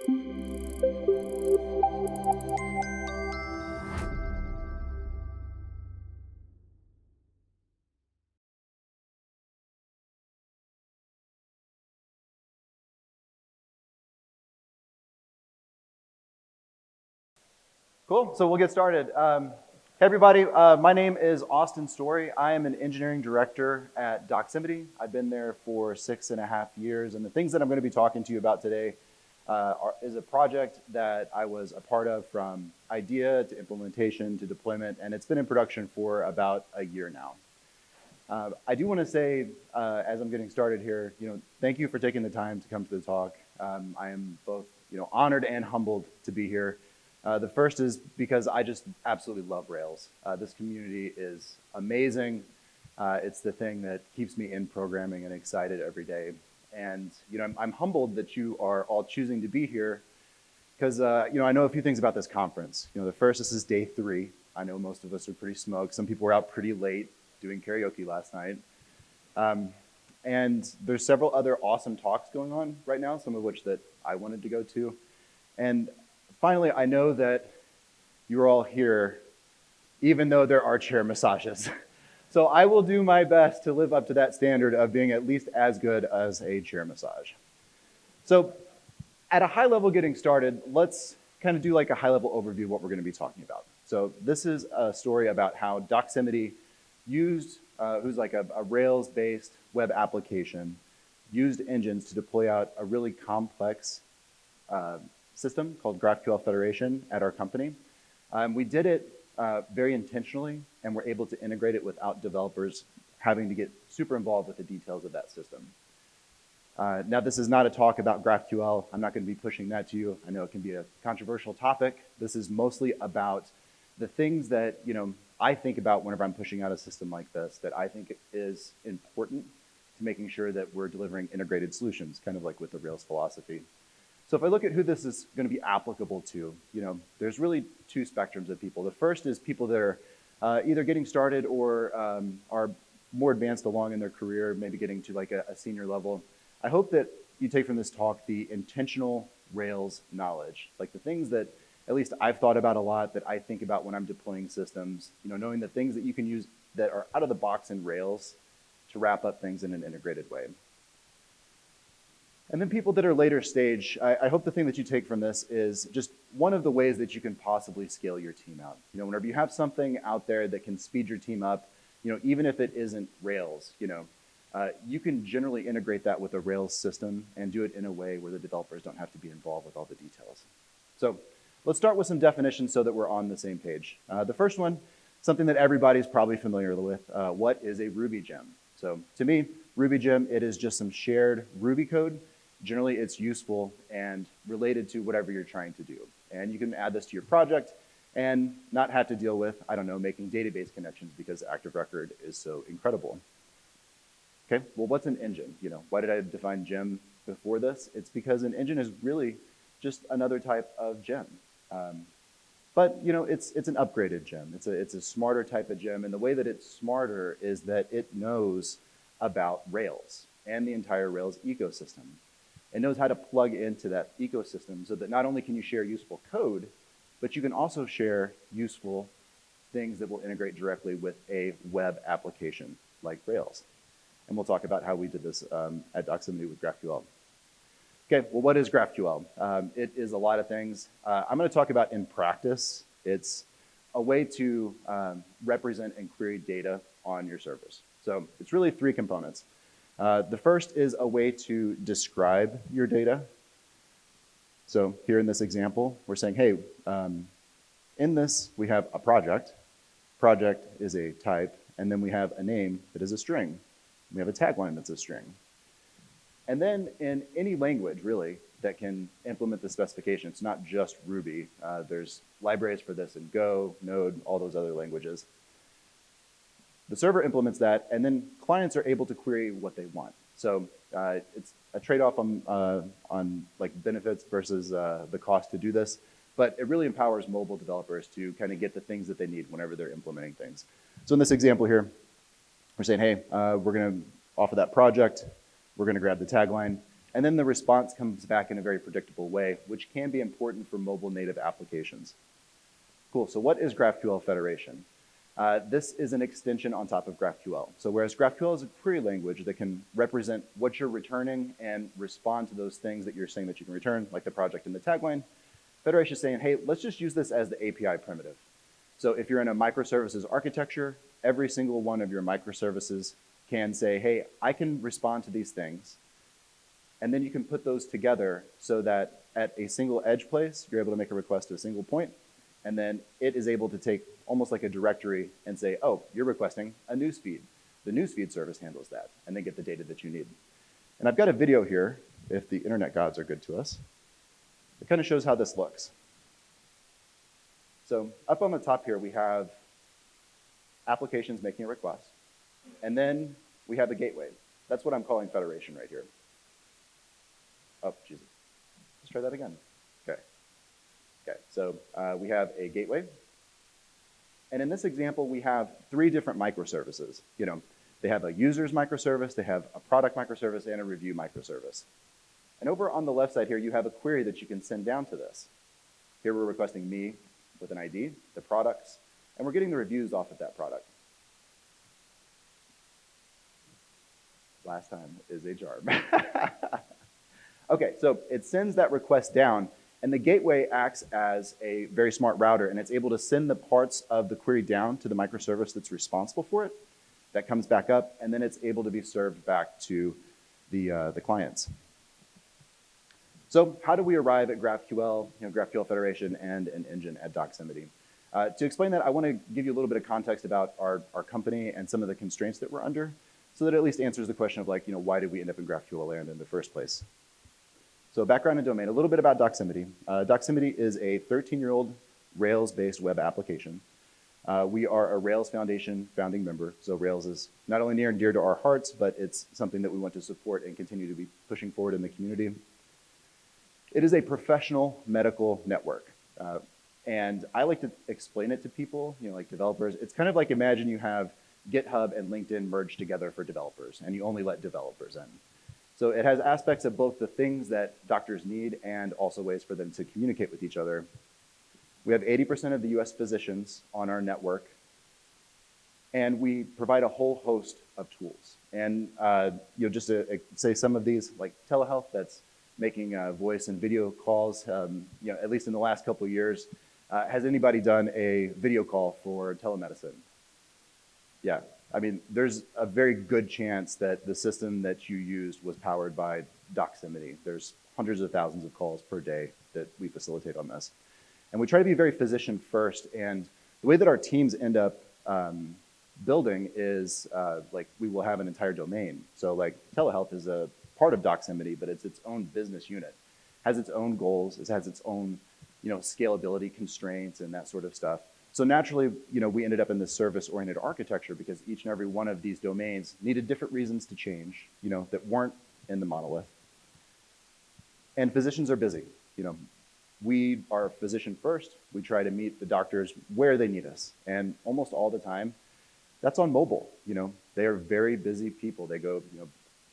Cool, so we'll get started. Hey everybody, my name is Austin Story. I am an engineering director at Doximity. I've been there for 6.5 years, and the things that I'm gonna be talking to you about today is a project that I was a part of from idea to implementation to deployment, and it's been in production for about a year now. I do wanna say, as I'm getting started here, thank you for taking the time to come to the talk. I am both honored and humbled to be here. The first is because I just absolutely love Rails. This community is amazing. It's the thing that keeps me in programming and excited every day. And I'm humbled that you are all choosing to be here because I know a few things about this conference. The first, this is day 3. I know most of us are pretty smoked. Some people were out pretty late doing karaoke last night. And there's several other awesome talks going on right now, some of which that I wanted to go to. And finally, I know that you're all here, even though there are chair massages. So I will do my best to live up to that standard of being at least as good as a chair massage. So at a high level getting started, let's kind of do like a high level overview of what we're going to be talking about. So this is a story about how Doximity used, who's like a Rails-based web application, used engines to deploy out a really complex system called GraphQL Federation at our company. We did it very intentionally, and we're able to integrate it without developers having to get super involved with the details of that system. Now, this is not a talk about GraphQL. I'm not going to be pushing that to you. I know it can be a controversial topic. This is mostly about the things that I think about whenever I'm pushing out a system like this that I think is important to making sure that we're delivering integrated solutions, kind of like with the Rails philosophy. So if I look at who this is going to be applicable to, there's really 2 spectrums of people. The first is people that are either getting started or are more advanced along in their career, maybe getting to like a senior level. I hope that you take from this talk the intentional Rails knowledge, like the things that at least I've thought about a lot, that I think about when I'm deploying systems, knowing the things that you can use that are out of the box in Rails to wrap up things in an integrated way. And then people that are later stage, I hope the thing that you take from this is just one of the ways that you can possibly scale your team out. Whenever you have something out there that can speed your team up, even if it isn't Rails, you can generally integrate that with a Rails system and do it in a way where the developers don't have to be involved with all the details. So let's start with some definitions so that we're on the same page. The first one, something that everybody's probably familiar with, what is a Ruby gem? So to me, Ruby gem, it is just some shared Ruby code. Generally, it's useful and related to whatever you're trying to do. And you can add this to your project and not have to deal with, I don't know, making database connections because Active Record is so incredible. Okay, well, what's an engine? Why did I define gem before this? It's because an engine is really just another type of gem. But it's an upgraded gem. It's a smarter type of gem, and the way that it's smarter is that it knows about Rails and the entire Rails ecosystem. It knows how to plug into that ecosystem so that not only can you share useful code, but you can also share useful things that will integrate directly with a web application like Rails. And we'll talk about how we did this at Doximity with GraphQL. Okay, well, what is GraphQL? It is a lot of things. I'm going to talk about in practice. It's a way to represent and query data on your servers. So it's really 3 components. The first is a way to describe your data. So here in this example, we're saying, hey, in this, we have a project. Project is a type, and then we have a name that is a string. We have a tagline that's a string. And then in any language, really, that can implement the specification, it's not just Ruby. There's libraries for this in Go, Node, all those other languages. The server implements that, and then clients are able to query what they want. So it's a trade-off on like benefits versus the cost to do this, but it really empowers mobile developers to kind of get the things that they need whenever they're implementing things. So in this example here, we're saying, hey, we're going to offer that project. We're going to grab the tagline. And then the response comes back in a very predictable way, which can be important for mobile native applications. Cool, so what is GraphQL Federation? This is an extension on top of GraphQL. So whereas GraphQL is a query language that can represent what you're returning and respond to those things that you're saying that you can return, like the project and the tagline, Federation is saying, hey, let's just use this as the API primitive. So if you're in a microservices architecture, every single one of your microservices can say, hey, I can respond to these things. And then you can put those together so that at a single edge place, you're able to make a request to a single point. And then it is able to take almost like a directory and say, oh, you're requesting a newsfeed. The newsfeed service handles that, and then get the data that you need. And I've got a video here, if the internet gods are good to us. It kind of shows how this looks. So up on the top here, we have applications making a request. And then we have a gateway. That's what I'm calling Federation right here. Oh, Jesus. Let's try that again. Okay. Okay, so we have a gateway. And in this example, we have 3 different microservices. You know, they have a user's microservice, they have a product microservice, and a review microservice. And over on the left side here, you have a query that you can send down to this. Here we're requesting me with an ID, the products, and we're getting the reviews off of that product. Last time is a jar. Okay, so it sends that request down, and the gateway acts as a very smart router, and it's able to send the parts of the query down to the microservice that's responsible for it. That comes back up, and then it's able to be served back to the clients. So how do we arrive at GraphQL, GraphQL Federation, and an engine at Doximity? To explain that, I want to give you a little bit of context about our company and some of the constraints that we're under, so that it at least answers the question of why did we end up in GraphQL land in the first place? So background and domain, a little bit about Doximity. Doximity is a 13-year-old Rails-based web application. We are a Rails Foundation founding member, so Rails is not only near and dear to our hearts, but it's something that we want to support and continue to be pushing forward in the community. It is a professional medical network. And I like to explain it to people, like developers. It's kind of like imagine you have GitHub and LinkedIn merged together for developers, and you only let developers in. So it has aspects of both the things that doctors need and also ways for them to communicate with each other. We have 80% of the US physicians on our network, and we provide a whole host of tools. And just to say some of these, like telehealth, that's making voice and video calls, at least in the last couple of years. Has anybody done a video call for telemedicine? Yeah. I mean, there's a very good chance that the system that you used was powered by Doximity. There's hundreds of thousands of calls per day that we facilitate on this. And we try to be very physician first. And the way that our teams end up building is we will have an entire domain. So telehealth is a part of Doximity, but it's its own business unit. Has its own goals, it has its own scalability constraints and that sort of stuff. So naturally, we ended up in this service-oriented architecture because each and every one of these domains needed different reasons to change, that weren't in the monolith. And physicians are busy. We are physician first. We try to meet the doctors where they need us. And almost all the time, that's on mobile. They are very busy people. They go,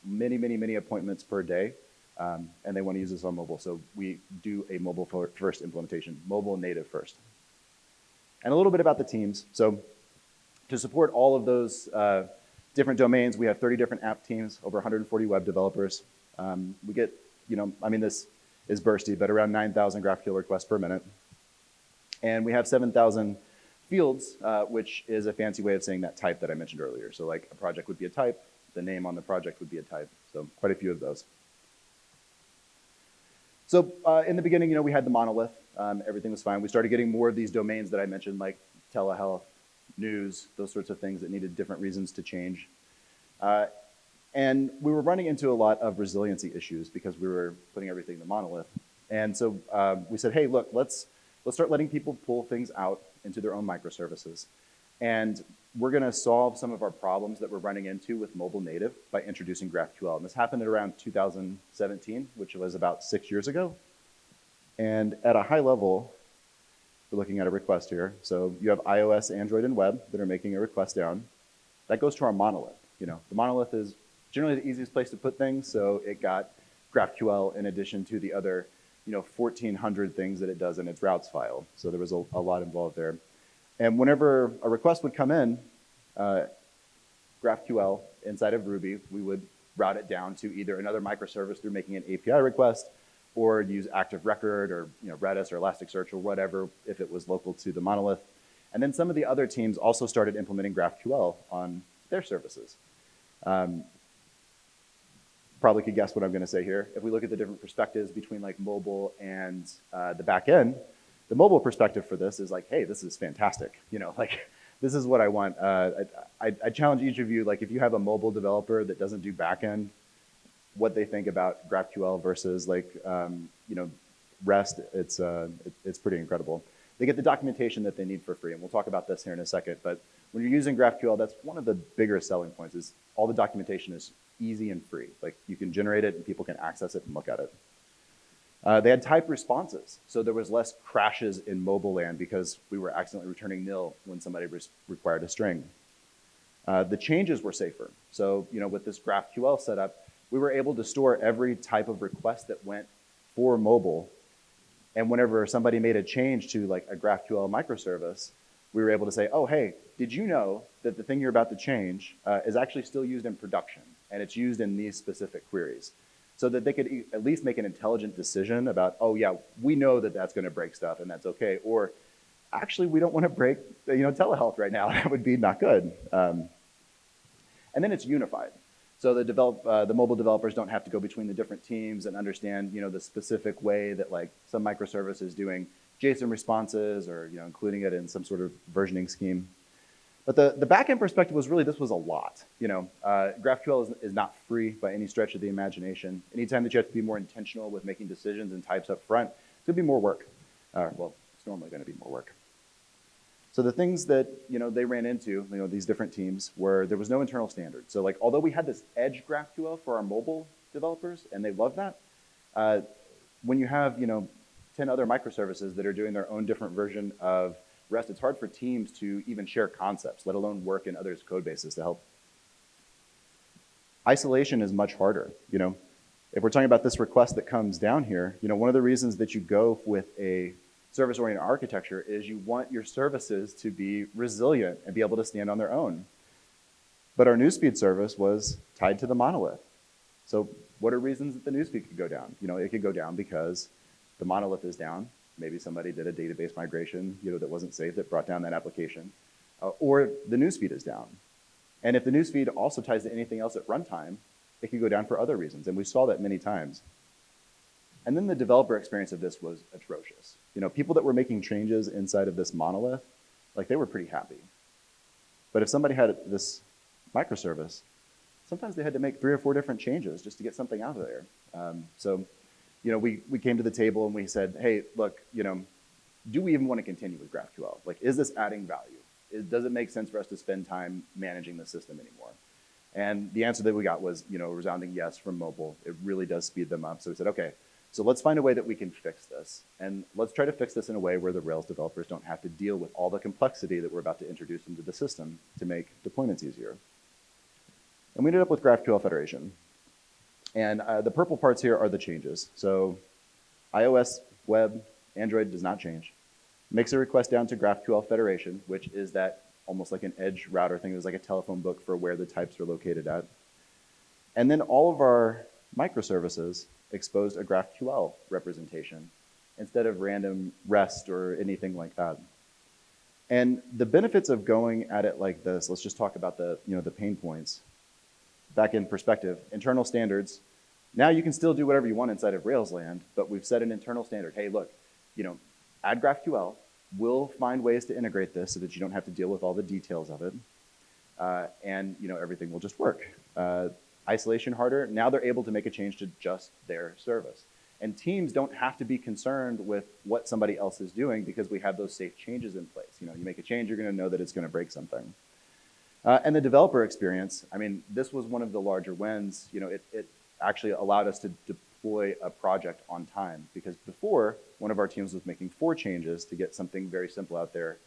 many appointments per day, and they want to use this on mobile. So we do a mobile first implementation, mobile native first. And a little bit about the teams. So to support all of those different domains, we have 30 different app teams, over 140 web developers. We get, this is bursty, but around 9,000 GraphQL requests per minute. And we have 7,000 fields, which is a fancy way of saying that type that I mentioned earlier. So a project would be a type, the name on the project would be a type. So quite a few of those. So in the beginning, we had the monolith. Everything was fine. We started getting more of these domains that I mentioned, like telehealth, news, those sorts of things that needed different reasons to change. And we were running into a lot of resiliency issues because we were putting everything in the monolith. And so we said, hey, look, let's start letting people pull things out into their own microservices. And we're going to solve some of our problems that we're running into with mobile native by introducing GraphQL. And this happened at around 2017, which was about 6 years ago. And at a high level, we're looking at a request here. So you have iOS, Android, and web that are making a request down. That goes to our monolith. The monolith is generally the easiest place to put things, so it got GraphQL in addition to the other 1,400 things that it does in its routes file. So there was a lot involved there. And whenever a request would come in, GraphQL inside of Ruby, we would route it down to either another microservice through making an API request, or use Active Record or Redis or Elasticsearch or whatever if it was local to the monolith. And then some of the other teams also started implementing GraphQL on their services. Probably could guess what I'm going to say here. If we look at the different perspectives between like mobile and the back end, the mobile perspective for this is like, hey, this is fantastic. Like this is what I want. I challenge each of you, like if you have a mobile developer that doesn't do back end, what they think about GraphQL versus like REST, it's pretty incredible. They get the documentation that they need for free, and we'll talk about this here in a second. But when you're using GraphQL, that's one of the bigger selling points is all the documentation is easy and free. Like you can generate it and people can access it and look at it. They had type responses, so there was less crashes in mobile land because we were accidentally returning nil when somebody required a string. The changes were safer. So with this GraphQL setup, we were able to store every type of request that went for mobile. And whenever somebody made a change to like a GraphQL microservice, we were able to say, oh, hey, did you know that the thing you're about to change is actually still used in production, and it's used in these specific queries? So that they could at least make an intelligent decision about, oh yeah, we know that that's gonna break stuff and that's okay, or actually we don't wanna break telehealth right now, that would be not good. And then it's unified. So the mobile developers don't have to go between the different teams and understand, the specific way that like some microservice is doing JSON responses or, including it in some sort of versioning scheme. But the backend perspective was really, this was a lot. GraphQL is not free by any stretch of the imagination. Anytime that you have to be more intentional with making decisions and types up front, it's gonna be more work. Well, it's normally gonna be more work. So the things that they ran into, these different teams, were there was no internal standard. So like, although we had this edge GraphQL for our mobile developers, and they love that, when you have 10 other microservices that are doing their own different version of REST, it's hard for teams to even share concepts, let alone work in others' code bases to help. Isolation is much harder. If we're talking about this request that comes down here, one of the reasons that you go with a service-oriented architecture is you want your services to be resilient and be able to stand on their own. But our newsfeed service was tied to the monolith. So what are reasons that the newsfeed could go down? It could go down because the monolith is down. Maybe somebody did a database migration that wasn't safe that brought down that application. Or the newsfeed is down. And if the newsfeed also ties to anything else at runtime, it could go down for other reasons. And we saw that many times. And then the developer experience of this was atrocious. People that were making changes inside of this monolith, like they were pretty happy. But if somebody had this microservice, sometimes they had to make 3 or 4 different changes just to get something out of there. So we came to the table and we said, hey, look, do we even want to continue with GraphQL? Like, is this adding value? Does it make sense for us to spend time managing the system anymore? And the answer that we got was, a resounding yes from mobile. It really does speed them up. So we said, okay, so let's find a way that we can fix this. And let's try to fix this in a way where the Rails developers don't have to deal with all the complexity that we're about to introduce into the system to make deployments easier. And we ended up with GraphQL Federation. And the purple parts here are the changes. So iOS, web, Android does not change. Makes a request down to GraphQL Federation, which is that almost like an edge router thing. It was like a telephone book for where the types are located at. And then all of our microservices exposed a GraphQL representation instead of random REST or anything like that. And the benefits of going at it like this, let's just talk about the pain points. Back in perspective, internal standards. Now you can still do whatever you want inside of Rails land, but we've set an internal standard. Hey, look, add GraphQL. We'll find ways to integrate this so that you don't have to deal with all the details of it. And everything will just work. Isolation harder. Now they're able to make a change to just their service. And teams don't have to be concerned with what somebody else is doing because we have those safe changes in place. You make a change, you're going to know that it's going to break something. And the developer experience, this was one of the larger wins. It actually allowed us to deploy a project on time because before, one of our teams was making 4 changes to get something very simple out there.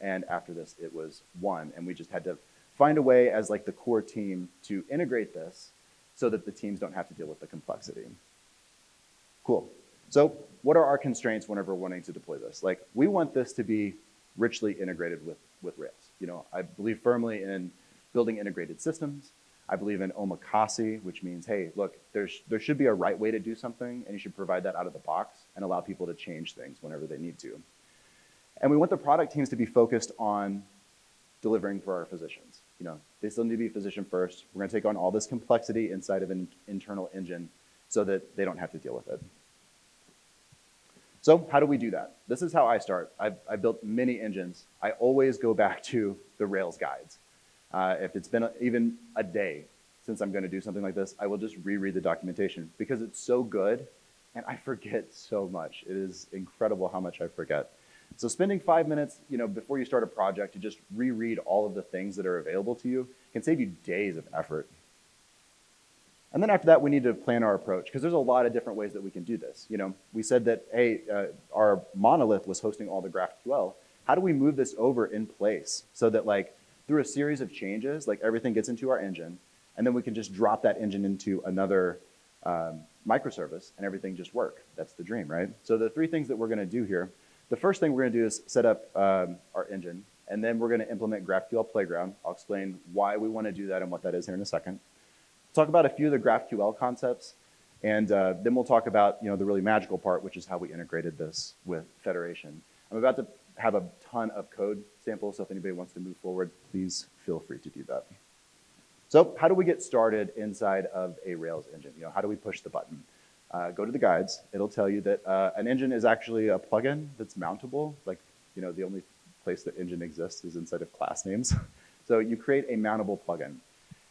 And after this, it was 1. And we just had to find a way as like the core team to integrate this so that the teams don't have to deal with the complexity. Cool. So what are our constraints whenever we're wanting to deploy this? Like, we want this to be richly integrated with Rails. I believe firmly in building integrated systems. I believe in omakase, which means, hey, look, there should be a right way to do something, and you should provide that out of the box and allow people to change things whenever they need to. And we want the product teams to be focused on delivering for our physicians. They still need to be physician first. We're going to take on all this complexity inside of an internal engine so that they don't have to deal with it. So how do we do that? This is how I start. I built many engines. I always go back to the Rails guides. If it's been even a day since I'm going to do something like this, I will just reread the documentation because it's so good and I forget so much. It is incredible how much I forget. So spending 5 minutes, before you start a project to just reread all of the things that are available to you can save you days of effort. And then after that, we need to plan our approach because there's a lot of different ways that we can do this. We said that, hey, our monolith was hosting all the GraphQL. How do we move this over in place so that through a series of changes, everything gets into our engine, and then we can just drop that engine into another microservice and everything just work. That's the dream, right? So the 3 things that we're going to do here, the first thing we're going to do is set up our engine, and then we're going to implement GraphQL Playground. I'll explain why we want to do that and what that is here in a second. Talk about a few of the GraphQL concepts, and then we'll talk about the really magical part, which is how we integrated this with Federation. I'm about to have a ton of code samples, so if anybody wants to move forward, please feel free to do that. So how do we get started inside of a Rails engine? How do we push the button? Go to the guides. It'll tell you that an engine is actually a plugin that's mountable. The only place that engine exists is inside of class names. So you create a mountable plugin.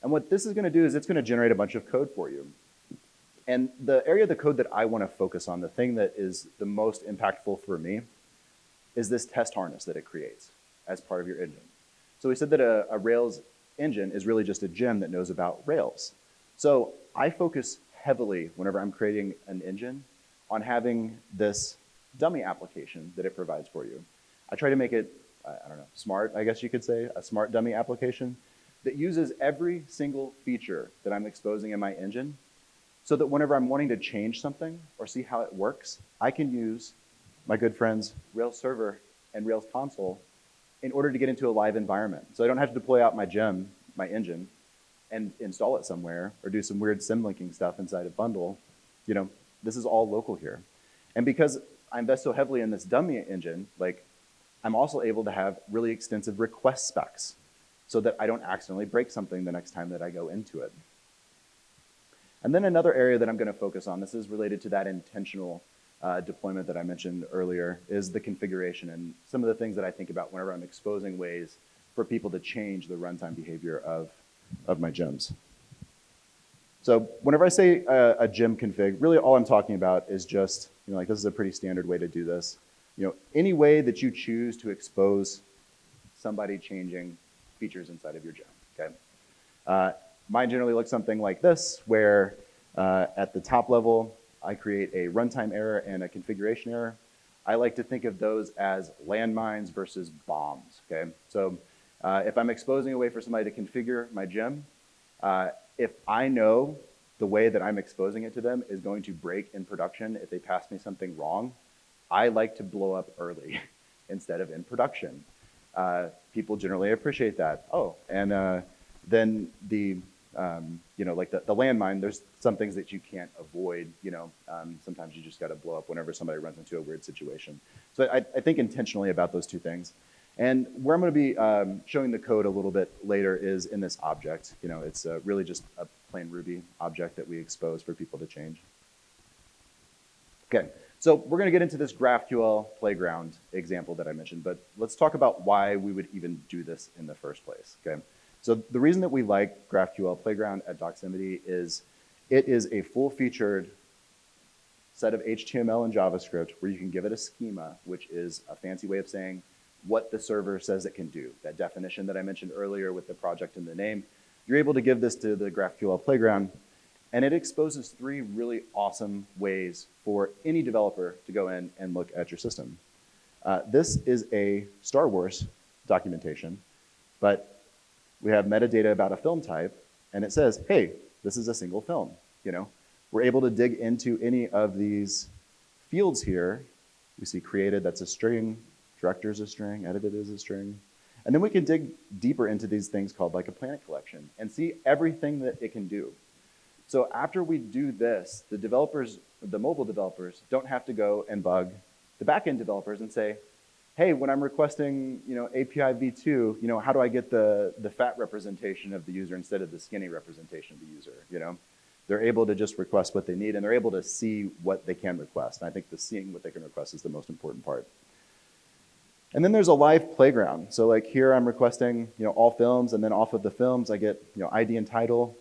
And what this is going to do is it's going to generate a bunch of code for you. And the area of the code that I want to focus on, the thing that is the most impactful for me, is this test harness that it creates as part of your engine. So we said that a Rails engine is really just a gem that knows about Rails. So I focus heavily whenever I'm creating an engine on having this dummy application that it provides for you. I try to make it, smart, I guess you could say, a smart dummy application that uses every single feature that I'm exposing in my engine so that whenever I'm wanting to change something or see how it works, I can use my good friends Rails Server and Rails Console in order to get into a live environment. So I don't have to deploy out my gem, my engine, and install it somewhere or do some weird symlinking stuff inside a bundle. This is all local here. And because I invest so heavily in this dummy engine, I'm also able to have really extensive request specs so that I don't accidentally break something the next time that I go into it. And then another area that I'm going to focus on, this is related to that intentional deployment that I mentioned earlier, is the configuration and some of the things that I think about whenever I'm exposing ways for people to change the runtime behavior of my gems. So whenever I say a gem config, really all I'm talking about is just, this is a pretty standard way to do this. Any way that you choose to expose somebody changing features inside of your gem, okay? Mine generally looks something like this, where at the top level, I create a runtime error and a configuration error. I like to think of those as landmines versus bombs, okay? So if I'm exposing a way for somebody to configure my gem, if I know the way that I'm exposing it to them is going to break in production if they pass me something wrong, I like to blow up early instead of in production. People generally appreciate that. Oh, and then the landmine, there's some things that you can't avoid. Sometimes you just got to blow up whenever somebody runs into a weird situation. So I think intentionally about those 2 things. And where I'm going to be showing the code a little bit later is in this object. It's really just a plain Ruby object that we expose for people to change. Okay, so we're going to get into this GraphQL Playground example that I mentioned, but let's talk about why we would even do this in the first place, okay? So the reason that we like GraphQL Playground at Doximity is it is a full-featured set of HTML and JavaScript where you can give it a schema, which is a fancy way of saying what the server says it can do. That definition that I mentioned earlier with the project in the name, you're able to give this to the GraphQL Playground, and it exposes 3 really awesome ways for any developer to go in and look at your system. This is a Star Wars documentation, but we have metadata about a film type, and it says, hey, this is a single film. We're able to dig into any of these fields here, we see created, that's a string, director is a string, edited is a string. And then we can dig deeper into these things called like a planet collection and see everything that it can do. So after we do this, the developers, the mobile developers, don't have to go and bug the backend developers and say, hey, when I'm requesting, API v2, how do I get the fat representation of the user instead of the skinny representation of the user, They're able to just request what they need, and they're able to see what they can request. And I think the seeing what they can request is the most important part. And then there's a live playground. So like here I'm requesting, all films, and then off of the films I get, ID and title.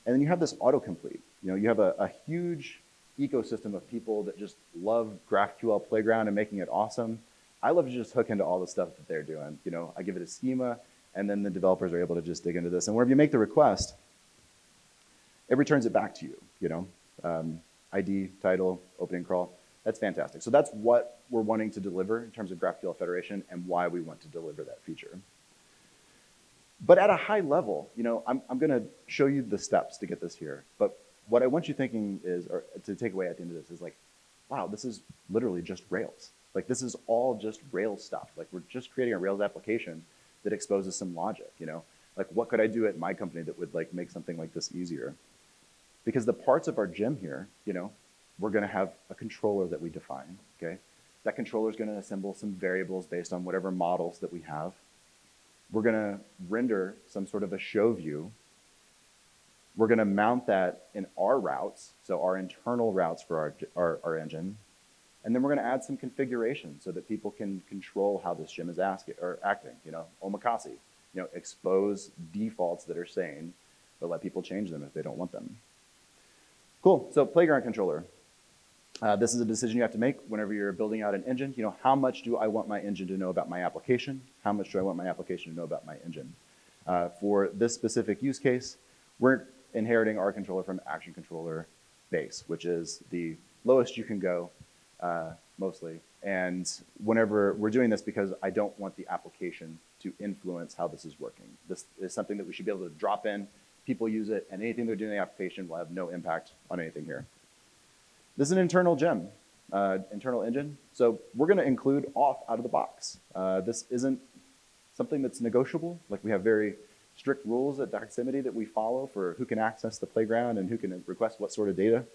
And then you have this autocomplete. You have a huge ecosystem of people that just love GraphQL Playground and making it awesome. I love to just hook into all the stuff that they're doing. I give it a schema, and then the developers are able to just dig into this. And whenever you make the request, it returns it back to you, ID, title, opening crawl. That's fantastic. So that's what we're wanting to deliver in terms of GraphQL Federation and why we want to deliver that feature. But at a high level, I'm going to show you the steps to get this here. But what I want you thinking is, or to take away at the end of this, is like, wow, this is literally just Rails. Like this is all just Rails stuff. Like we're just creating a Rails application that exposes some logic, Like what could I do at my company that would like make something like this easier? Because the parts of our gem here, we're going to have a controller that we define, okay? That controller is going to assemble some variables based on whatever models that we have. We're going to render some sort of a show view. We're going to mount that in our routes, so our internal routes for our engine. And then we're going to add some configuration so that people can control how this gem is acting, omakase, expose defaults that are sane, but let people change them if they don't want them. Cool, so playground controller. This is a decision you have to make whenever you're building out an engine. How much do I want my engine to know about my application? How much do I want my application to know about my engine? For this specific use case, we're inheriting our controller from action controller base, which is the lowest you can go, mostly. And whenever we're doing this because I don't want the application to influence how this is working. This is something that we should be able to drop in, people use it, and anything they're doing in the application will have no impact on anything here. This is an internal gem, internal engine. So we're going to include auth out of the box. This isn't something that's negotiable. Like we have very strict rules at Doximity that we follow for who can access the playground and who can request what sort of data.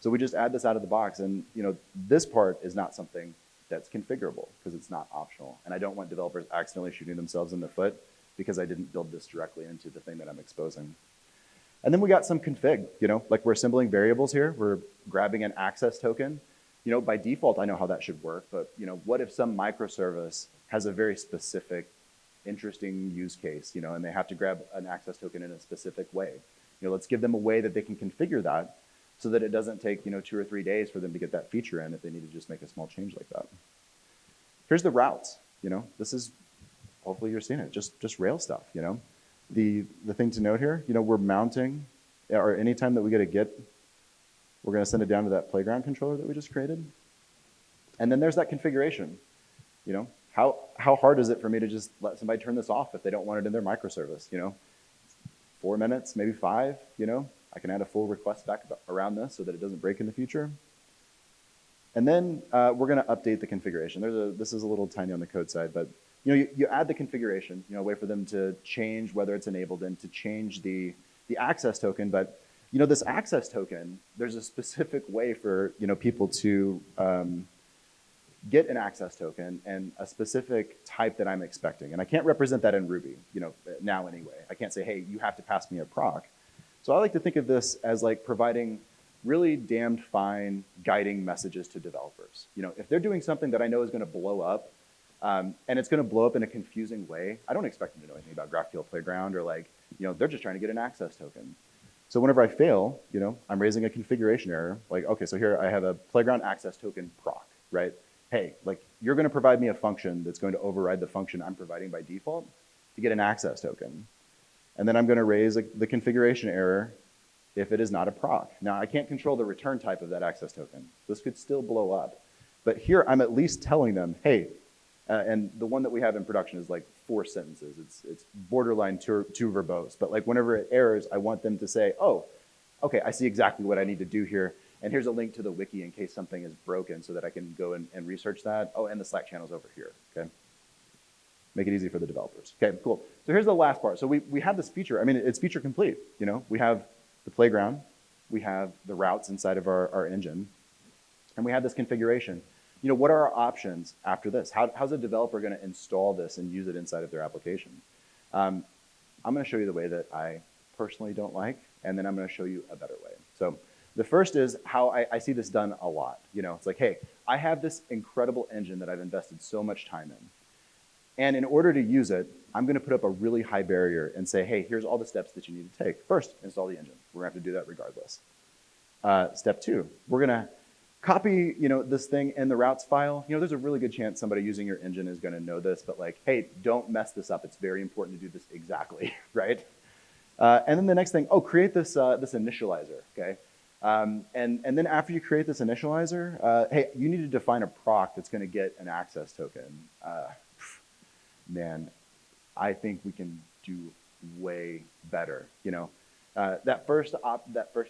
So we just add this out of the box. And this part is not something that's configurable because it's not optional. And I don't want developers accidentally shooting themselves in the foot because I didn't build this directly into the thing that I'm exposing. And then we got some config, like we're assembling variables here. We're grabbing an access token. By default, I know how that should work, but what if some microservice has a very specific, interesting use case, and they have to grab an access token in a specific way. Let's give them a way that they can configure that so that it doesn't take, 2 or 3 days for them to get that feature in if they need to just make a small change like that. Here's the routes, this is, hopefully you're seeing it, just Rails stuff, The thing to note here, we're mounting, or anytime that we get a GET, we're going to send it down to that playground controller that we just created. And then there's that configuration. How hard is it for me to just let somebody turn this off if they don't want it in their microservice? 4 minutes, maybe 5. I can add a full request back around this so that it doesn't break in the future. And then we're going to update the configuration. This is a little tiny on the code side, but you add the configuration, a way for them to change whether it's enabled and to change the access token. But this access token, there's a specific way for people to get an access token and a specific type that I'm expecting. And I can't represent that in Ruby, now anyway. I can't say, hey, you have to pass me a proc. So I like to think of this as like providing really damned fine guiding messages to developers. If they're doing something that I know is going to blow up, and it's going to blow up in a confusing way, I don't expect them to know anything about GraphQL Playground or they're just trying to get an access token. So whenever I fail, I'm raising a configuration error. Like, okay, so here I have a Playground access token proc, right? Hey, you're going to provide me a function that's going to override the function I'm providing by default to get an access token. And then I'm going to raise the configuration error if it is not a proc. Now, I can't control the return type of that access token. This could still blow up. But here, I'm at least telling them, hey, and the one that we have in production is 4 sentences. It's borderline too verbose. But whenever it errors, I want them to say, oh, okay, I see exactly what I need to do here. And here's a link to the wiki in case something is broken so that I can go and research that. Oh, and the Slack channel's over here, okay? Make it easy for the developers. Okay, cool. So here's the last part. So we have this feature. I mean, it's feature complete. You know, we have the playground, we have the routes inside of our engine, and we have this configuration. You know, what are our options after this? How's a developer going to install this and use it inside of their application? I'm going to show you the way that I personally don't like, and then I'm going to show you a better way. So the first is how I see this done a lot. You know, it's like, hey, I have this incredible engine that I've invested so much time in. And in order to use it, I'm going to put up a really high barrier and say, hey, here's all the steps that you need to take. First, install the engine. We're going to have to do that regardless. Step two, we're going to copy, you know, this thing in the routes file. You know, there's a really good chance somebody using your engine is going to know this, but like, hey, don't mess this up. It's very important to do this exactly, right? And then the next thing, oh, create this initializer, okay? And then after you create this initializer, hey, you need to define a proc that's going to get an access token. Man, I think we can do way better. You know, that first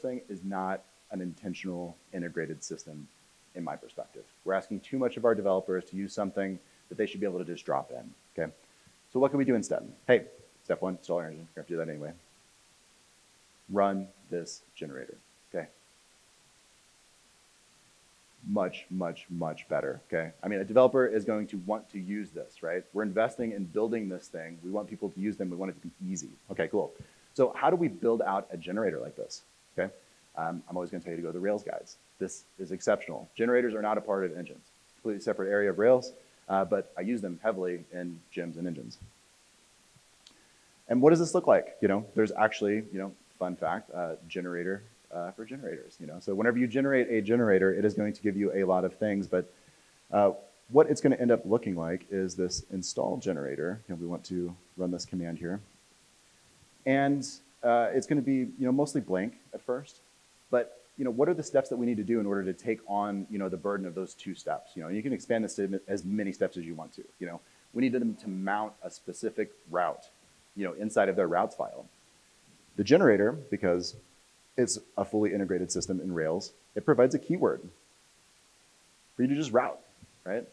thing is not an intentional integrated system, in my perspective. We're asking too much of our developers to use something that they should be able to just drop in. Okay, so what can we do instead? Hey, step one, install our engine. We're going to do that anyway. Run this generator. Okay. Much, much, much better, okay? I mean, a developer is going to want to use this, right? We're investing in building this thing. We want people to use them. We want it to be easy. Okay, cool. So how do we build out a generator like this, okay? I'm always going to tell you to go to the Rails guides. This is exceptional. Generators are not a part of engines. Completely separate area of Rails, but I use them heavily in gems and engines. And what does this look like? You know, there's actually, you know, fun fact, generator for generators, you know. So whenever you generate a generator, it is going to give you a lot of things, but what it's going to end up looking like is this install generator. You know, we want to run this command here. And it's going to be, you know, mostly blank at first, but, you know, what are the steps that we need to do in order to take on, you know, the burden of those 2 steps? You know, you can expand this to as many steps as you want to, you know. We need them to mount a specific route, you know, inside of their routes file. The generator, because it's a fully integrated system in Rails, it provides a keyword for you to just route, right?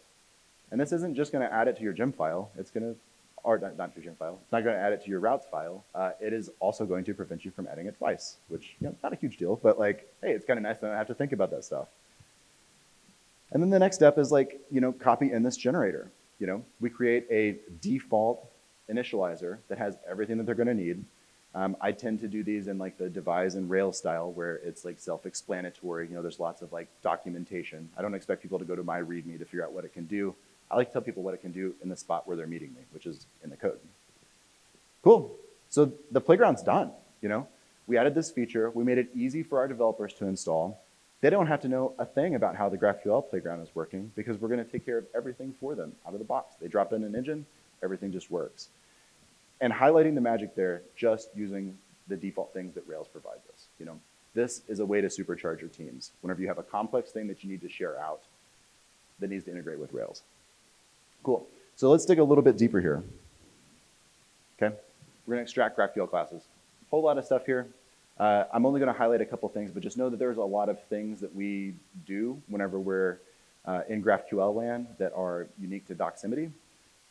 And this isn't just going to add it to your gem file. It's going to, or not your gem file. It's not going to add it to your routes file. It is also going to prevent you from adding it twice, which, you know, not a huge deal, but like, hey, it's kind of nice to not have to think about that stuff. And then the next step is like, you know, copy in this generator. You know, we create a default initializer that has everything that they're going to need. I tend to do these in like the devise and Rails style where it's like self-explanatory. You know, there's lots of like documentation. I don't expect people to go to my README to figure out what it can do. I like to tell people what it can do in the spot where they're meeting me, which is in the code. Cool. So the playground's done, you know. We added this feature. We made it easy for our developers to install. They don't have to know a thing about how the GraphQL playground is working because we're going to take care of everything for them out of the box. They drop in an engine, everything just works. And highlighting the magic there, just using the default things that Rails provides us. You know, this is a way to supercharge your teams. Whenever you have a complex thing that you need to share out that needs to integrate with Rails. Cool. So let's dig a little bit deeper here. Okay, we're going to extract GraphQL classes. Whole lot of stuff here. I'm only going to highlight a couple things, but just know that there's a lot of things that we do whenever we're in GraphQL land that are unique to Doximity.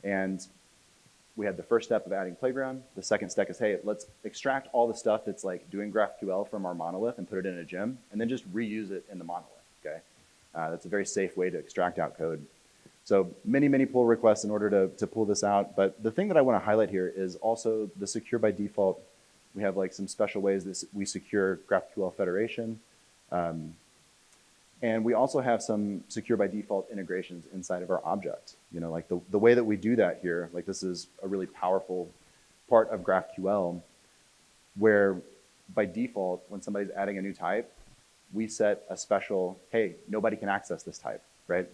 And we had the first step of adding playground. The second step is, hey, let's extract all the stuff that's like doing GraphQL from our monolith and put it in a gem, and then just reuse it in the monolith, okay? That's a very safe way to extract out code. So many, many pull requests in order to pull this out. But the thing that I want to highlight here is also the secure by default. We have like some special ways that we secure GraphQL Federation. And we also have some secure by default integrations inside of our object. You know, like the way that we do that here, like this is a really powerful part of GraphQL where by default, when somebody's adding a new type, we set a special, hey, nobody can access this type, right?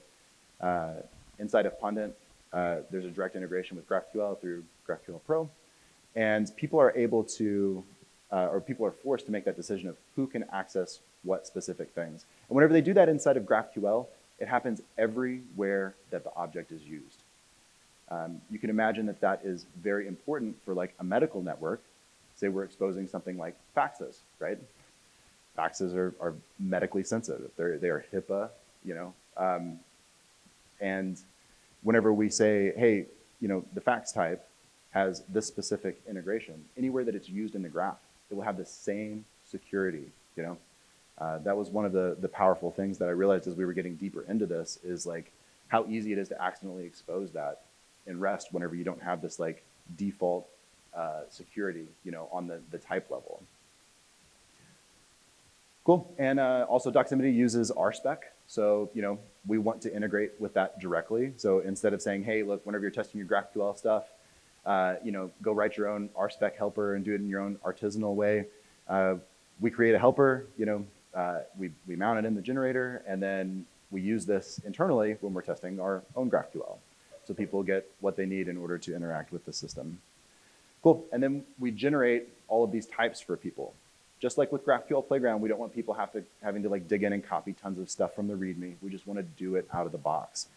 Inside of Pundit, there's a direct integration with GraphQL through GraphQL Pro. And people are able to, or people are forced to make that decision of who can access what specific things. And whenever they do that inside of GraphQL, it happens everywhere that the object is used. You can imagine that that is very important for like a medical network. Say we're exposing something like faxes, right? faxes are medically sensitive. They are HIPAA, and whenever we say, hey, the fax type has this specific integration, anywhere that it's used in the graph, it will have the same security, That was one of the powerful things that I realized as we were getting deeper into this is like how easy it is to accidentally expose that in REST whenever you don't have this like default security, on the type level. Cool, and also Doximity uses RSpec, so we want to integrate with that directly. So instead of saying, hey, look, whenever you're testing your GraphQL stuff, go write your own RSpec helper and do it in your own artisanal way. We create a helper, we mount it in the generator, and then we use this internally when we're testing our own GraphQL. So people get what they need in order to interact with the system. Cool, and then we generate all of these types for people. Just like with GraphQL Playground, we don't want people having to like dig in and copy tons of stuff from the README. We just want to do it out of the box.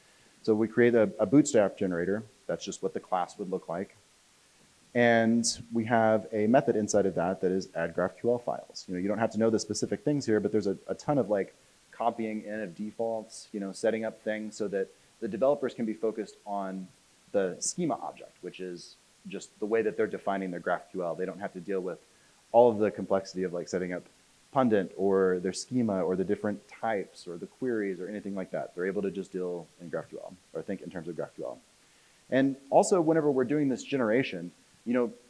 So we create a bootstrap generator. That's just what the class would look like. And we have a method inside of that is add GraphQL files. You don't have to know the specific things here, but there's a ton of like copying in of defaults, setting up things so that the developers can be focused on the schema object, which is just the way that they're defining their GraphQL. They don't have to deal with all of the complexity of like setting up pundit or their schema or the different types or the queries or anything like that. They're able to just deal in GraphQL or think in terms of GraphQL. And also whenever we're doing this generation,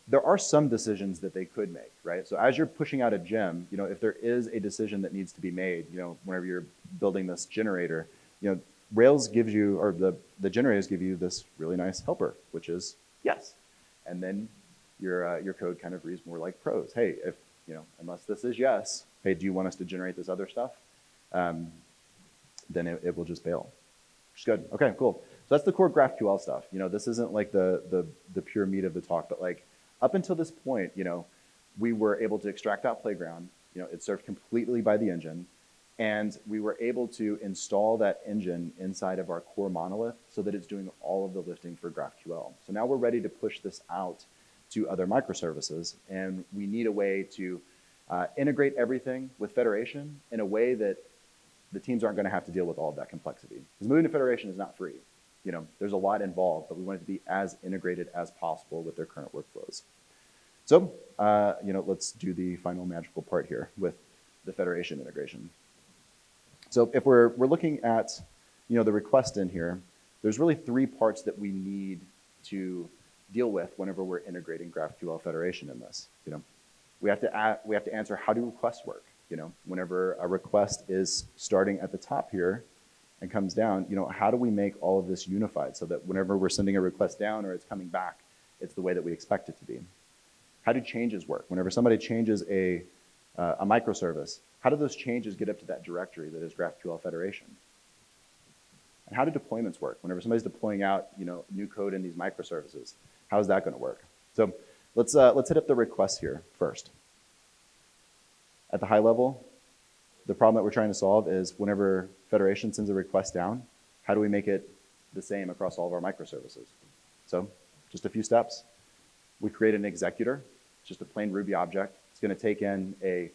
there are some decisions that they could make, right? So as you're pushing out a gem, if there is a decision that needs to be made, whenever you're building this generator, Rails gives you, or the generators give you this really nice helper, which is yes. And then your code kind of reads more like prose. Hey, if unless this is yes, hey, do you want us to generate this other stuff? Then it will just fail. Which is good. Okay, cool. So that's the core GraphQL stuff. This isn't like the pure meat of the talk, but like up until this point, we were able to extract out Playground. It's served completely by the engine, and we were able to install that engine inside of our core monolith so that it's doing all of the lifting for GraphQL. So now we're ready to push this out to other microservices, and we need a way to integrate everything with Federation in a way that the teams aren't going to have to deal with all of that complexity. Because moving to Federation is not free. There's a lot involved, but we want it to be as integrated as possible with their current workflows. So, let's do the final magical part here with the Federation integration. So if we're looking at, the request in here, there's really three parts that we need to deal with whenever we're integrating GraphQL Federation in this. We have to answer, how do requests work? Whenever a request is starting at the top here and comes down, how do we make all of this unified so that whenever we're sending a request down or it's coming back, it's the way that we expect it to be? How do changes work? Whenever somebody changes a microservice, how do those changes get up to that directory that is GraphQL Federation? And how do deployments work? Whenever somebody's deploying out, new code in these microservices, how is that going to work? So let's hit up the requests here first. At the high level, the problem that we're trying to solve is whenever Federation sends a request down, how do we make it the same across all of our microservices? So just a few steps. We create an executor, just a plain Ruby object. It's going to take in a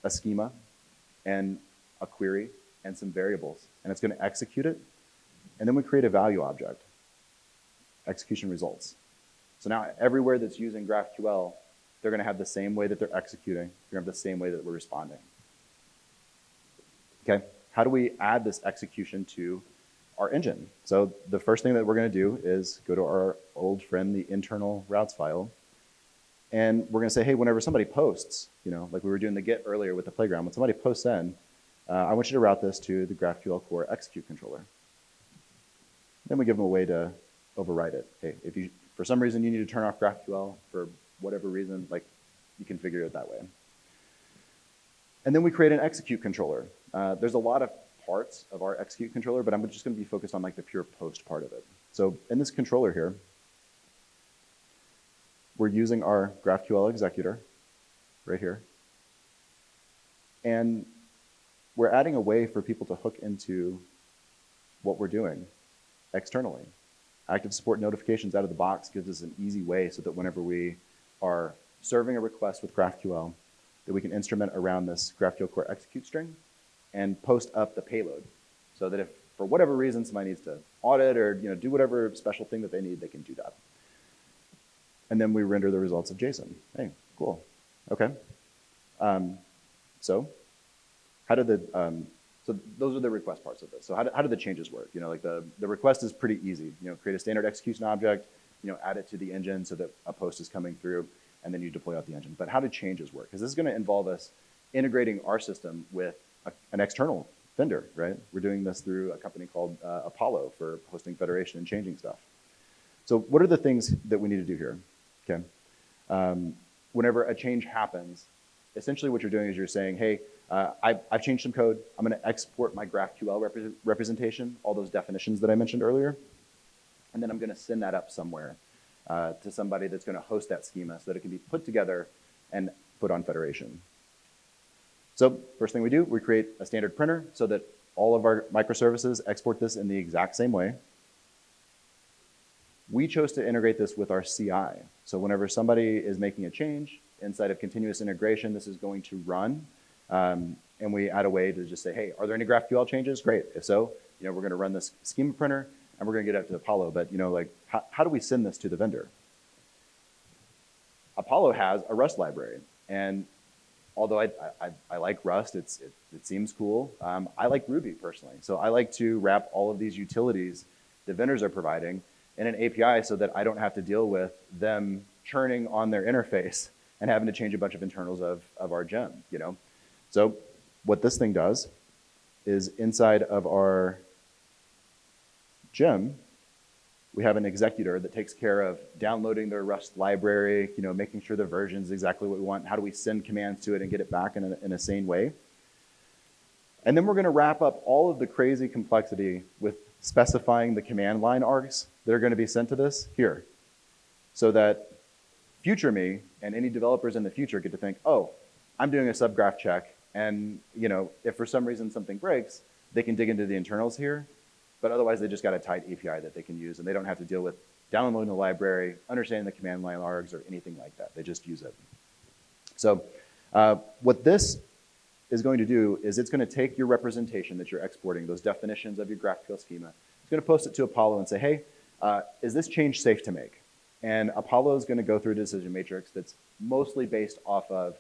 schema and a query and some variables, and it's going to execute it. And then we create a value object, execution results. So now everywhere that's using GraphQL, they're going to have the same way that they're executing. They're going to have the same way that we're responding. Okay, how do we add this execution to our engine? So the first thing that we're going to do is go to our old friend, the internal routes file, and we're going to say, hey, whenever somebody posts, like we were doing the get earlier with the Playground, when somebody posts in, I want you to route this to the GraphQL core execute controller. Then we give them a way to override it. Hey, if you, for some reason, you need to turn off GraphQL for whatever reason, like you can figure it that way. And then we create an execute controller. There's a lot of parts of our execute controller, but I'm just going to be focused on like the pure post part of it. So in this controller here, we're using our GraphQL executor right here. And we're adding a way for people to hook into what we're doing externally. Active support notifications out of the box gives us an easy way so that whenever we are serving a request with GraphQL, that we can instrument around this GraphQL core execute string and post up the payload so that if for whatever reason somebody needs to audit or do whatever special thing that they need, they can do that. And then we render the results of JSON. Hey, cool. Okay. So how did so those are the request parts of this. So how do the changes work? Like the request is pretty easy. Create a standard execution object, add it to the engine so that a post is coming through, and then you deploy out the engine. But how do changes work? Because this is going to involve us integrating our system with an external vendor, right? We're doing this through a company called Apollo for hosting Federation and changing stuff. So what are the things that we need to do here? Okay. Whenever a change happens, essentially what you're doing is you're saying, hey, I've changed some code. I'm going to export my GraphQL representation, all those definitions that I mentioned earlier, and then I'm going to send that up somewhere to somebody that's going to host that schema so that it can be put together and put on Federation. So first thing we do, we create a standard printer so that all of our microservices export this in the exact same way. We chose to integrate this with our CI. So whenever somebody is making a change inside of continuous integration, this is going to run. And we add a way to just say, hey, are there any GraphQL changes? Great. If so, we're going to run this schema printer and we're going to get it to Apollo. But how do we send this to the vendor? Apollo has a Rust library, and although I like Rust, it seems cool. I like Ruby personally, so I like to wrap all of these utilities the vendors are providing in an API so that I don't have to deal with them churning on their interface and having to change a bunch of internals of our gem. So what this thing does is inside of our gem, we have an executor that takes care of downloading the Rust library, making sure the version is exactly what we want. How do we send commands to it and get it back in a sane way? And then we're going to wrap up all of the crazy complexity with specifying the command line args that are going to be sent to this here, so that future me and any developers in the future get to think, oh, I'm doing a subgraph check, and if for some reason something breaks, they can dig into the internals here. But otherwise, they just got a tight API that they can use, and they don't have to deal with downloading the library, understanding the command line args, or anything like that. They just use it. So what this is going to do is it's going to take your representation that you're exporting, those definitions of your GraphQL schema. It's going to post it to Apollo and say, hey, is this change safe to make? And Apollo is going to go through a decision matrix that's mostly based off of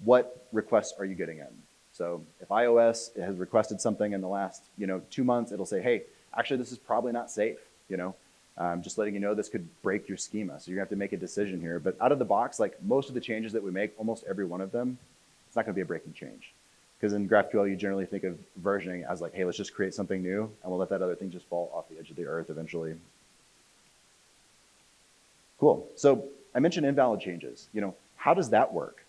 what requests are you getting in. So if iOS has requested something in the last 2 months, it'll say, hey, actually this is probably not safe. Just letting you know this could break your schema. So you're gonna have to make a decision here. But out of the box, like most of the changes that we make, almost every one of them, it's not gonna be a breaking change. Because in GraphQL, you generally think of versioning as like, hey, let's just create something new and we'll let that other thing just fall off the edge of the earth eventually. Cool. So I mentioned invalid changes. How does that work?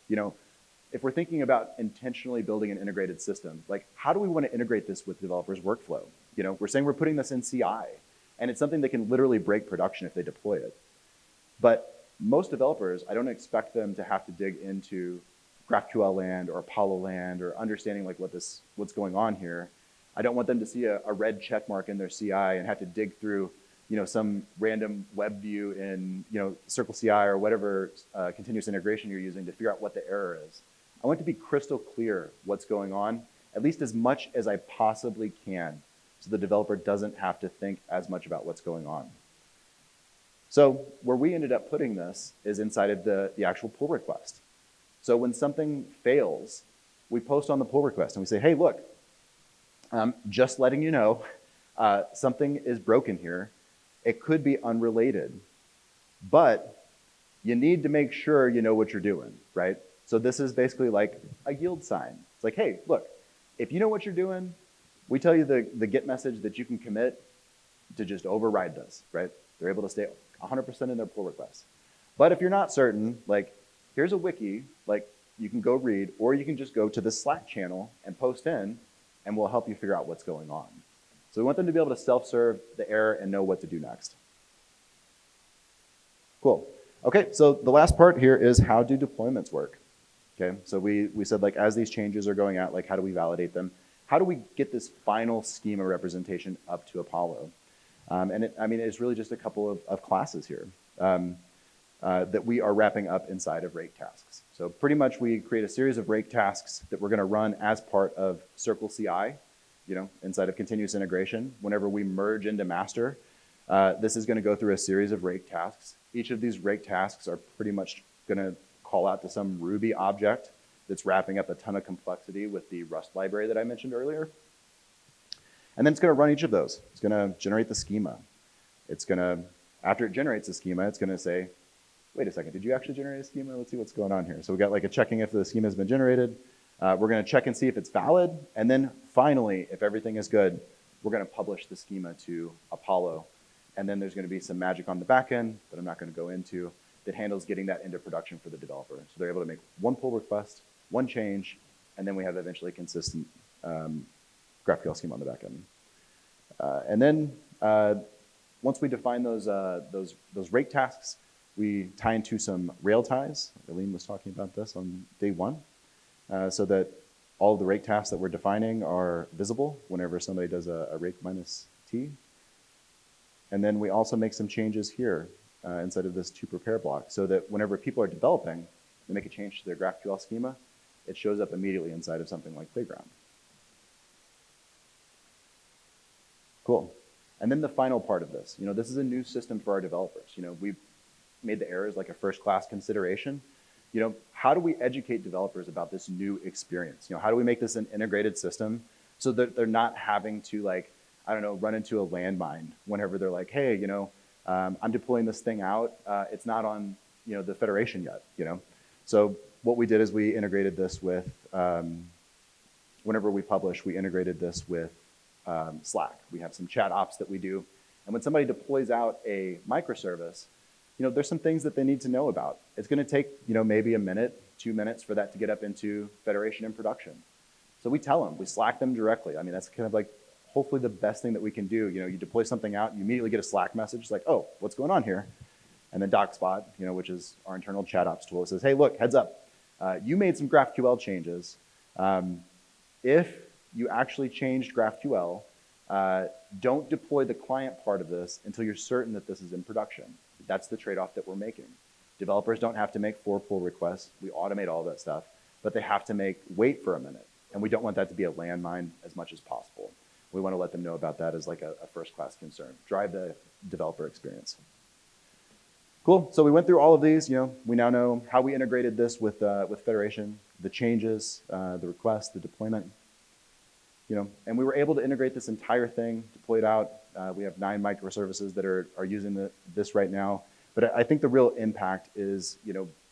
If we're thinking about intentionally building an integrated system, like how do we want to integrate this with developers' workflow? We're saying we're putting this in CI, and it's something that can literally break production if they deploy it. But most developers, I don't expect them to have to dig into GraphQL land or Apollo land or understanding like what's going on here. I don't want them to see a red check mark in their CI and have to dig through some random web view in Circle CI or whatever continuous integration you're using to figure out what the error is. I want to be crystal clear what's going on, at least as much as I possibly can, so the developer doesn't have to think as much about what's going on. So where we ended up putting this is inside of the actual pull request. So when something fails, we post on the pull request and we say, hey, look, just letting you know, something is broken here. It could be unrelated, but you need to make sure you know what you're doing, right? So this is basically like a yield sign. It's like, hey, look, if you know what you're doing, we tell you the get message that you can commit to just override this, right? They're able to stay 100% in their pull requests. But if you're not certain, like, here's a wiki, like you can go read, or you can just go to the Slack channel and post in, and we'll help you figure out what's going on. So we want them to be able to self-serve the error and know what to do next. Cool. Okay, so the last part here is how do deployments work? Okay, so we said like as these changes are going out, like how do we validate them? How do we get this final schema representation up to Apollo? It's really just a couple of classes here. that we are wrapping up inside of rake tasks. So pretty much we create a series of rake tasks that we're going to run as part of Circle CI, inside of continuous integration. Whenever we merge into master, this is going to go through a series of rake tasks. Each of these rake tasks are pretty much going to call out to some Ruby object that's wrapping up a ton of complexity with the Rust library that I mentioned earlier. And then it's going to run each of those. It's going to generate the schema. It's going to, after it generates the schema, it's going to say, wait a second, did you actually generate a schema? Let's see what's going on here. So we got like a checking if the schema has been generated. We're going to check and see if it's valid. And then finally, if everything is good, we're going to publish the schema to Apollo. And then there's going to be some magic on the back end that I'm not going to go into that handles getting that into production for the developer. So they're able to make one pull request, one change, and then we have eventually consistent GraphQL schema on the back end. And then once we define those rake tasks, we tie into some rail ties. Eileen was talking about this on day one, so that all of the rake tasks that we're defining are visible whenever somebody does a rake minus T. And then we also make some changes here inside of this to prepare block so that whenever people are developing, they make a change to their GraphQL schema, it shows up immediately inside of something like Playground. Cool. And then the final part of this, this is a new system for our developers. We've made the errors like a first-class consideration. How do we educate developers about this new experience? How do we make this an integrated system so that they're not having to run into a landmine whenever they're like, hey, I'm deploying this thing out. It's not on, the Federation yet, So what we did is we integrated this with, whenever we publish, we integrated this with Slack. We have some chat ops that we do. And when somebody deploys out a microservice, there's some things that they need to know about. It's going to take, maybe a minute, 2 minutes for that to get up into Federation in production. So we tell them, we Slack them directly. I mean, that's kind of like hopefully the best thing that we can do. You deploy something out, you immediately get a Slack message like, oh, what's going on here? And then DocSpot, which is our internal chat ops tool, says, hey, look, heads up. You made some GraphQL changes. If you actually changed GraphQL, don't deploy the client part of this until you're certain that this is in production. That's the trade-off that we're making. Developers don't have to make 4 pull requests. We automate all that stuff, but they have to wait for a minute. And we don't want that to be a landmine as much as possible. We want to let them know about that as like a first-class concern. Drive the developer experience. Cool, so we went through all of these. We now know how we integrated this with Federation, the changes, the requests, the deployment. And we were able to integrate this entire thing, deploy it out. We have 9 microservices that are using this right now. But I think the real impact is,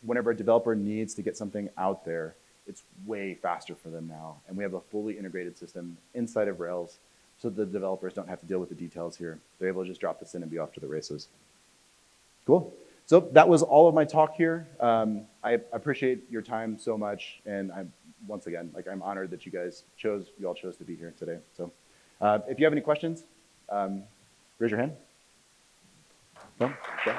whenever a developer needs to get something out there, it's way faster for them now. And we have a fully integrated system inside of Rails so the developers don't have to deal with the details here. They're able to just drop this in and be off to the races. Cool. So that was all of my talk here. I appreciate your time so much. And once again, I'm honored that you all chose to be here today. So if you have any questions, raise your hand. No? Okay.